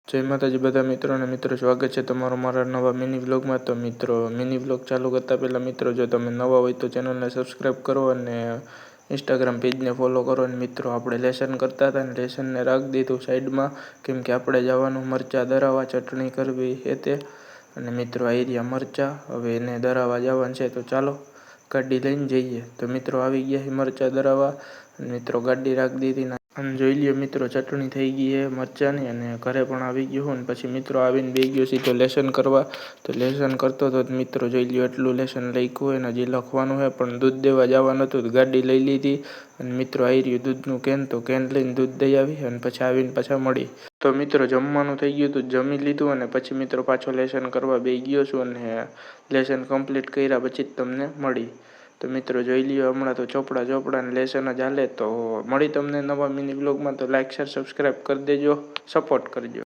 જય માતાજી બધા મિત્રોને સ્વાગત છે તમારું મારા નવા મિની વ્લોગમાં। તો મિત્રો મિની વ્લોગ ચાલુ કરતાં પહેલાં મિત્રો જો તમે નવા હોય તો ચેનલને સબસ્ક્રાઈબ કરો અને ઇન્સ્ટાગ્રામ પેજને ફોલો કરો। અને મિત્રો આપણે લેસન કરતા હતા ને લેસનને રાખી દીધું સાઈડમાં, કેમ કે આપણે જવાનું મરચાં દરાવવા, ચટણી કરવી તે। અને મિત્રો આવી રહ્યા મરચાં, હવે એને દરાવવા જવાનું છે તો ચાલો ગાડી લઈને જઈએ। તો મિત્રો આવી ગયા છે મરચાં દરાવવા, મિત્રો ગાડી રાખી દીધી અને જોઈ લ્યો મિત્રો ચટણી થઈ ગઈ છે મરચાંની, અને ઘરે પણ આવી ગયું હું। પછી મિત્રો આવીને બેસી ગયો સીધો લેસન કરવા। તો લેસન કરતો હતો મિત્રો જોઈ લ્યો એટલું લેસન લખ્યું હોય ને હજી લખવાનું છે, પણ દૂધ દેવા જવાનું હતું તો ગાડી લઈ લીધી। અને મિત્રો આવી રહ્યું દૂધનું કેન, તો કેન લઈને દૂધ દઈ આવી અને પછી આવીને પાછા મળી। તો મિત્રો જમવાનું થઈ ગયું હતું, જમી લીધું અને પછી મિત્રો પાછો લેસન કરવા બેસી ગયો છું, અને લેસન કમ્પ્લીટ કર્યા પછી જ તમને મળી। તો મિત્રો જોઈ લ્યો હમણાં તો ચોપડા ને લેસન જ હાલે। તો મળી તમને નવા મિની વ્લોગમાં, તો લાઈક શેર સબસ્ક્રાઈબ કરી દેજો, સપોર્ટ કરજો।